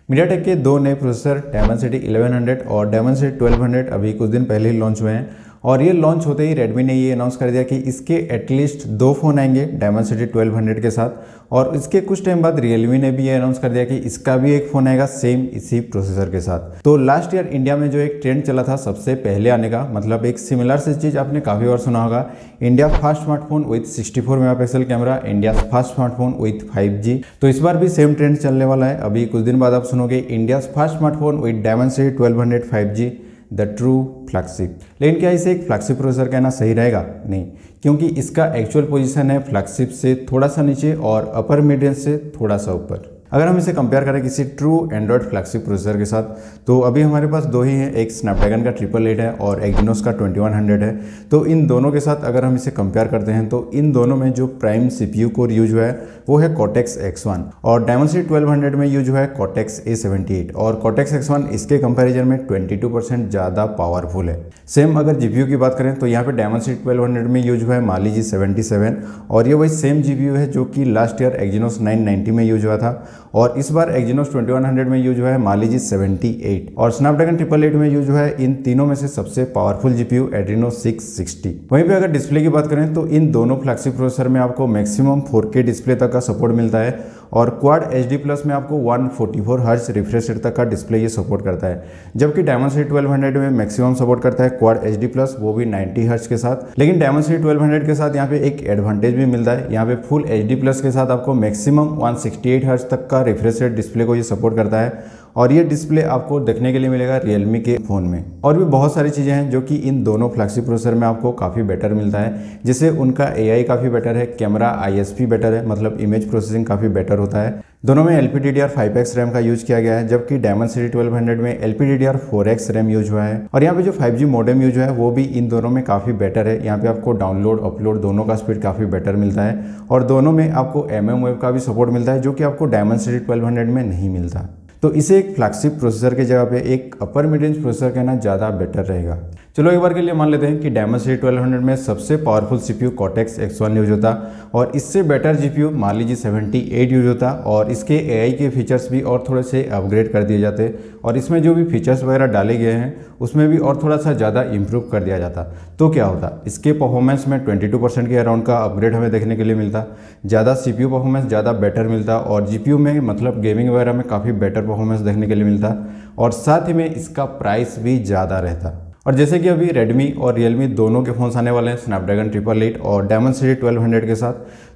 MediaTek के दो नए प्रोसेसर डायमेंसिटी 1100 और डायमेंसिटी 1200 अभी कुछ दिन पहले ही लॉन्च हुए हैं और ये लॉन्च होते ही रेडमी ने ये अनाउंस कर दिया कि इसके एटलीस्ट दो फ़ोन आएंगे डायमेंसिटी 1200 के साथ। और इसके कुछ टाइम बाद रियलमी ने भी ये अनाउंस कर दिया कि इसका भी एक फ़ोन आएगा सेम इसी प्रोसेसर के साथ। तो लास्ट ईयर इंडिया में जो एक ट्रेंड चला था सबसे पहले आने का, मतलब एक सिमिलर से चीज़ आपने काफ़ी बार सुना होगा, India first smartphone with 64 megapixel camera, India first smartphone with 5G। तो इस बार भी सेम ट्रेंड चलने वाला है। अभी कुछ दिन बाद आप सुनोगे India first smartphone with Dimensity 1200 5G, the true flagship. लेकिन क्या इसे एक फ्लैगशिप प्रोसेसर कहना सही रहेगा? नहीं, क्योंकि इसका एक्चुअल पोजीशन है फ्लैगशिप से थोड़ा सा नीचे और अपर मिड रेंज से थोड़ा सा ऊपर। अगर हम इसे कंपेयर करें किसी ट्रू एंड्रॉयड फ्लैगशिप प्रोसेसर के साथ, तो अभी हमारे पास दो ही हैं, एक स्नैपड्रैगन का 888 है और एक्जिनोस का 2100 है। तो इन दोनों के साथ अगर हम इसे कंपेयर करते हैं तो इन दोनों में जो प्राइम CPU कोर यूज हुआ है वो है Cortex X1 और डायमेंसिटी 1200 में यूज हुआ है Cortex A78 और Cortex X1 इसके कंपैरिजन में 22% ज़्यादा पावरफुल है। सेम अगर GPU की बात करें तो यहाँ पे डायमेंसिटी 1200 में यूज हुआ है Mali G77 और ये वही सेम GPU है जो कि लास्ट ईयर एक्जिनोस 990 में यूज हुआ था और इस बार एक्जिनोस 2100 में यूज हुआ है Mali G78 और स्नैपड्रैगन 888 में यूज हुआ है इन तीनों में से सबसे पावरफुल GPU Adreno 660। वहीं पे अगर डिस्प्ले की बात करें तो इन दोनों फ्लैगशिप प्रोसेसर में आपको मैक्सिमम 4K डिस्प्ले तक का सपोर्ट मिलता है और क्वाड HD प्लस में आपको 144 हर्ट्ज रिफ्रेश रेट तक का डिस्प्ले ये सपोर्ट करता है, जबकि डायमेंसिटी 1200 में मैक्सिमम सपोर्ट करता है क्वाड HD प्लस, वो भी 90 हर्ट्ज के साथ। लेकिन डायमेंसिटी 1200 के साथ यहाँ पे एक एडवांटेज भी मिलता है, यहाँ पे फुल HD प्लस के साथ आपको मैक्सिमम 168 हर्ट्ज तक का रिफ्रेश रेट डिस्प्ले को ये सपोर्ट करता है और ये डिस्प्ले आपको देखने के लिए मिलेगा रियलमी के फ़ोन में। और भी बहुत सारी चीज़ें हैं जो कि इन दोनों फ्लैगशिप प्रोसेसर में आपको काफ़ी बेटर मिलता है, जैसे उनका AI काफ़ी बेटर है, कैमरा ISP बेटर है, मतलब इमेज प्रोसेसिंग काफ़ी बेटर होता है। दोनों में LPDDR5X रैम का यूज किया गया है, जबकि डायमेंसिटी 1200 में LPDDR4X रैम यूज हुआ है। और यहाँ पे जो 5G मॉडेम यूज हुआ है वो भी इन दोनों में काफ़ी बेटर है। यहाँ पे आपको डाउनलोड अपलोड दोनों का स्पीड काफ़ी बेटर मिलता है और दोनों में आपको mmWave का भी सपोर्ट मिलता है, जो कि आपको डायमेंसिटी 1200 में नहीं मिलता। तो इसे एक फ्लैगशिप प्रोसेसर की जगह पे एक अपर मिड रेंज प्रोसेसर कहना ज़्यादा बेटर रहेगा। चलो एक बार के लिए मान लेते हैं कि डायमेंसिटी 1200 में सबसे powerful CPU Cortex X1 use होता और इससे better GPU Mali G78 use होता और इसके AI के फीचर्स भी और थोड़े से अपग्रेड कर दिए जाते और इसमें जो भी फीचर्स वगैरह डाले गए हैं उसमें भी और थोड़ा सा ज़्यादा इंप्रूव कर दिया जाता। तो क्या होता, इसके परफॉर्मेंस में 22% के अराउंड का अपग्रेड हमें देखने के लिए मिलता, ज़्यादा CPU परफॉर्मेंस ज़्यादा बेटर मिलता और GPU में मतलब गेमिंग वगैरह में काफ़ी बेटर परफॉर्मेंस देखने के लिए मिलता और साथ ही में इसका प्राइस भी ज़्यादा रहता। और जैसे कि अभी रेडमी और रियलमी दोनों के फ़ोन्स आने वाले हैं स्नैपड्रैगन 888 और डायमेंसिटी 1200 के साथ,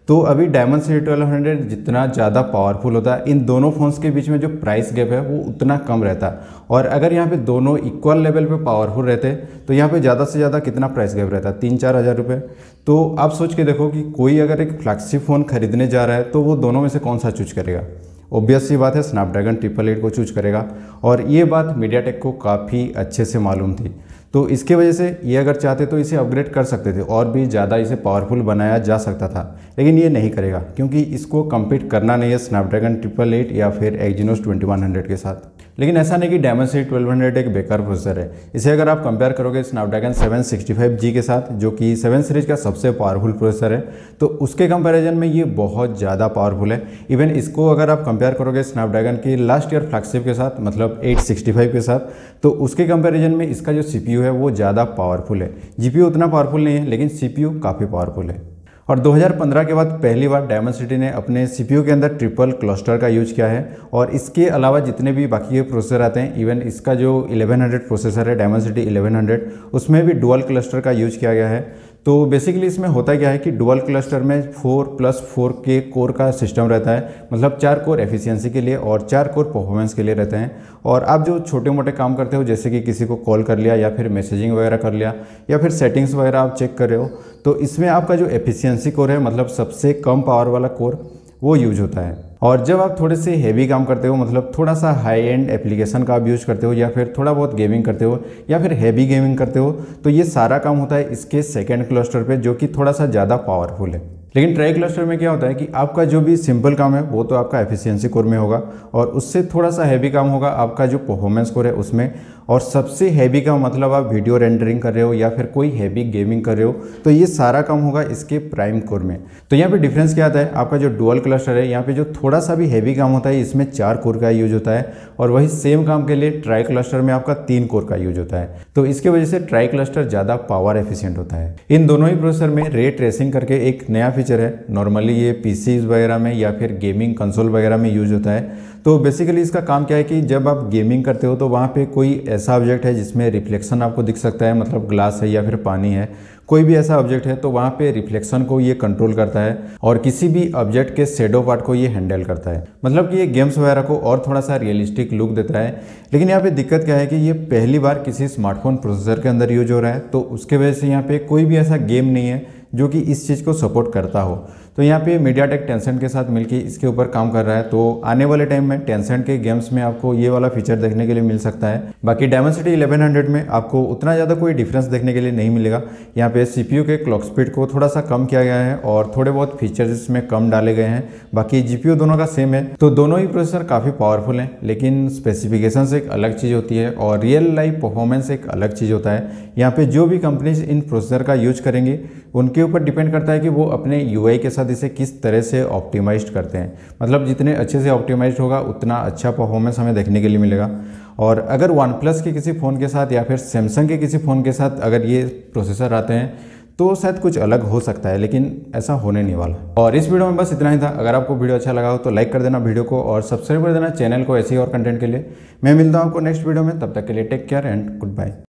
तो अभी डायमेंसिटी 1200 जितना ज़्यादा पावरफुल होता है, इन दोनों फ़ोन्स के बीच में जो प्राइस गैप है वो उतना कम रहता है। और अगर यहाँ पे दोनों इक्वल लेवल पे पावरफुल रहते तो यहाँ पे ज़्यादा से ज़्यादा कितना प्राइस गैप रहता, 3-4 हज़ार रुपये। तो आप सोच के देखो कि कोई अगर एक फ्लैगशिप फ़ोन खरीदने जा रहा है तो वो दोनों में से कौन सा चूज करेगा? ऑब्वियस सी बात है स्नैपड्रैगन 888 को चूज करेगा और ये बात मीडियाटेक को काफ़ी अच्छे से मालूम थी। तो इसके वजह से ये अगर चाहते तो इसे अपग्रेड कर सकते थे और भी ज़्यादा इसे पावरफुल बनाया जा सकता था, लेकिन ये नहीं करेगा क्योंकि इसको कम्पीट करना नहीं है स्नैपड्रैगन 888 या फिर एक्जिनोस 2100 के साथ। लेकिन ऐसा नहीं कि डायमेंसिटी 1200 एक बेकार प्रोसेसर है। इसे अगर आप कंपेयर करोगे स्नैपड्रैगन 765G के साथ, जो कि 7 सीरीज का सबसे पावरफुल प्रोसेसर है, तो उसके कंपैरिजन में ये बहुत ज़्यादा पावरफुल है। इवन इसको अगर आप कंपेयर करोगे स्नैपड्रैगन की लास्ट ईयर फ्लैगशिप के साथ, मतलब 865 के साथ, तो उसके कंपैरिजन में इसका जो CPU है वो ज़्यादा पावरफुल है। GPU उतना पावरफुल नहीं है, लेकिन CPU काफ़ी पावरफुल है। और 2015 के बाद पहली बार डायमेंसिटी ने अपने CPU के अंदर ट्रिपल क्लस्टर का यूज किया है और इसके अलावा जितने भी बाकी के प्रोसेसर आते हैं, इवन इसका जो 1100 प्रोसेसर है डायमेंसिटी 1100, उसमें भी डुअल क्लस्टर का यूज किया गया है। तो बेसिकली इसमें होता क्या है कि डुअल क्लस्टर में 4+4 के कोर का सिस्टम रहता है, मतलब 4 कोर एफिशिएंसी के लिए और 4 कोर परफॉर्मेंस के लिए रहते हैं। और आप जो छोटे मोटे काम करते हो, जैसे कि किसी को कॉल कर लिया या फिर मैसेजिंग वगैरह कर लिया या फिर सेटिंग्स वगैरह आप चेक कर रहे हो, तो इसमें आपका जो एफिशिएंसी कोर है, मतलब सबसे कम पावर वाला कोर, वो यूज होता है। और जब आप थोड़े से हेवी काम करते हो, मतलब थोड़ा सा हाई एंड एप्लीकेशन का आप यूज करते हो या फिर थोड़ा बहुत गेमिंग करते हो या फिर हेवी गेमिंग करते हो, तो ये सारा काम होता है इसके सेकंड क्लस्टर पे, जो कि थोड़ा सा ज़्यादा पावरफुल है। लेकिन ट्राई क्लस्टर में क्या होता है कि आपका जो भी सिंपल काम है वो तो आपका एफिशिएंसी कोर में होगा और उससे थोड़ा सा हैवी काम होगा आपका जो परफॉर्मेंस कोर है उसमें। और सबसे हैवी का मतलब आप वीडियो रेंडरिंग कर रहे हो या फिर कोई हैवी गेमिंग कर रहे हो, तो ये सारा काम होगा इसके प्राइम कोर में। तो यहाँ पे डिफरेंस क्या आता है, आपका जो डुअल क्लस्टर है यहाँ पे जो थोड़ा सा भी हैवी काम होता है इसमें 4 कोर का यूज होता है, और वही सेम काम के लिए ट्राई क्लस्टर में आपका 3 कोर का यूज होता है। तो इसके वजह से ट्राई क्लस्टर ज़्यादा पावर एफिशिएंट होता है। इन दोनों ही प्रोसेसर में रे ट्रेसिंग करके एक नया फीचर है, नॉर्मली ये पीसीज वगैरह में या फिर गेमिंग कंसोल वगैरह में यूज होता है। तो बेसिकली इसका काम क्या है कि जब आप गेमिंग करते हो तो वहाँ पे कोई ऐसा ऑब्जेक्ट है जिसमें रिफ्लेक्शन आपको दिख सकता है, मतलब ग्लास है या फिर पानी है, कोई भी ऐसा ऑब्जेक्ट है, तो वहाँ पे रिफ्लेक्शन को ये कंट्रोल करता है और किसी भी ऑब्जेक्ट के शेडो पार्ट को ये हैंडल करता है। मतलब कि ये गेम्स वगैरह को और थोड़ा सा रियलिस्टिक लुक देता है। लेकिन यहाँ पे दिक्कत क्या है कि ये पहली बार किसी स्मार्टफोन प्रोसेसर के अंदर यूज हो रहा है, तो उसके वजह से यहाँ पे कोई भी ऐसा गेम नहीं है जो कि इस चीज़ को सपोर्ट करता हो। तो यहाँ पे मीडियाटेक टेंसेंट के साथ मिलकर इसके ऊपर काम कर रहा है। तो आने वाले टाइम में टेंसेंट के गेम्स में आपको ये वाला फीचर देखने के लिए मिल सकता है। बाकी डायमेंसिटी 1100 में आपको उतना ज़्यादा कोई डिफरेंस देखने के लिए नहीं मिलेगा। यहाँ पे CPU के क्लॉक स्पीड को थोड़ा सा कम किया गया है और थोड़े बहुत फीचर्स इसमें कम डाले गए हैं। बाकी GPU दोनों का सेम है। तो दोनों ही प्रोसेसर काफ़ी पावरफुल हैं, लेकिन स्पेसिफिकेशन एक अलग चीज़ होती है और रियल लाइफ परफॉर्मेंस एक अलग चीज़ होता है। यहाँ पे जो भी कंपनीज इन प्रोसेसर का यूज करेंगी उनके ऊपर डिपेंड करता है कि वो अपने UI के साथ इसे किस तरह से ऑप्टिमाइज्ड करते हैं। मतलब जितने अच्छे से ऑप्टिमाइज्ड होगा उतना अच्छा परफॉर्मेंस हमें देखने के लिए मिलेगा। और अगर OnePlus के किसी फ़ोन के साथ या फिर सैमसंग के किसी फ़ोन के साथ अगर ये प्रोसेसर आते हैं तो शायद कुछ अलग हो सकता है, लेकिन ऐसा होने नहीं वाला। और इस वीडियो में बस इतना ही था। अगर आपको वीडियो अच्छा लगा हो तो लाइक कर देना वीडियो को और सब्सक्राइब कर देना चैनल को ऐसे ही और कंटेंट के लिए। मैं मिलता हूँ आपको नेक्स्ट वीडियो में, तब तक के लिए take care and good bye.